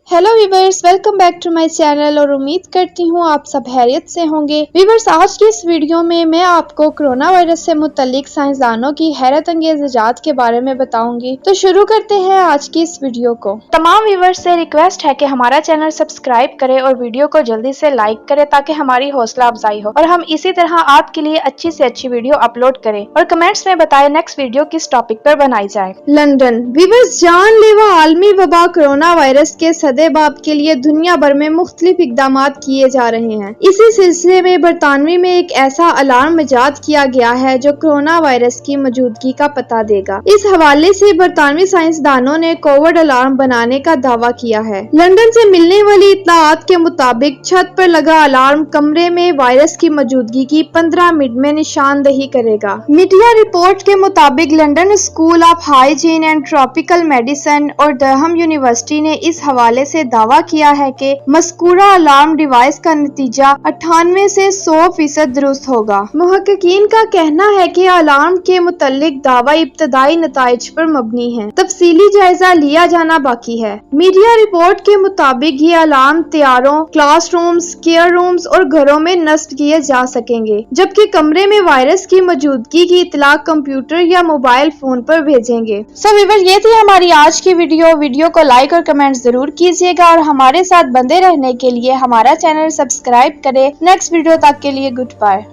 Hello viewers, welcome back to my channel और उम्मीद करती हूँ आप सब खैरियत से होंगे। वीवर्स, आज की इस वीडियो में मैं आपको कोरोना वायरस से मुतल्लिक साइंसदानों की हैरत अंगेज इजाद के बारे में बताऊंगी। तो शुरू करते हैं आज की इस वीडियो को। तमाम वीवर्स से रिक्वेस्ट है कि हमारा चैनल सब्सक्राइब करें और वीडियो को जल्दी से लाइक करें ताकि हमारी हौसला अफजाई हो और हम इसी तरह आपके लिए अच्छी से अच्छी वीडियो अपलोड करें। और कमेंट्स में बताएं नेक्स्ट वीडियो किस टॉपिक पर बनाई जाए। लंदन। वीवर्स, जानलेवा आलमी वबा कोरोना वायरस के सदेबाब के लिए दुनिया भर में मुख्तलिफ इकदामात किए जा रहे हैं। इसी सिलसिले में बरतानवी में एक ऐसा अलार्म इजाद किया गया है जो कोरोना वायरस की मौजूदगी का पता देगा। इस हवाले से बरतानवी साइंसदानों ने कोविड अलार्म बनाने का दावा किया है। लंदन से मिलने वाली इत्तलाआत के मुताबिक छत पर लगा अलार्म कमरे में वायरस की मौजूदगी की 15 मिनट में निशानदही करेगा। मीडिया रिपोर्ट के मुताबिक London school of hygiene and tropical medicine और डरहम यूनिवर्सिटी ने इस हवाले से दावा किया है कि मज़कूरा अलार्म डिवाइस का नतीजा 98 से 100% दुरुस्त होगा। मुहक्किकीन का कहना है कि अलार्म के मुतल्लिक दावा इब्तदाई नताइज पर मबनी है, तफसीली जायजा लिया जाना बाकी है। मीडिया रिपोर्ट के मुताबिक ये अलार्म तैयारों, क्लासरूम्स, केयर रूम्स और घरों में नस्ब किए जा सकेंगे, जबकि कमरे में वायरस की मौजूदगी की इतला कंप्यूटर या मोबाइल फोन पर भेजेंगे। सो वीवर, ये थी हमारी आज की वीडियो को लाइक और कमेंट जरूर कीजिएगा और हमारे साथ बंधे रहने के लिए हमारा चैनल सब्सक्राइब करें। नेक्स्ट वीडियो तक के लिए गुड बाय।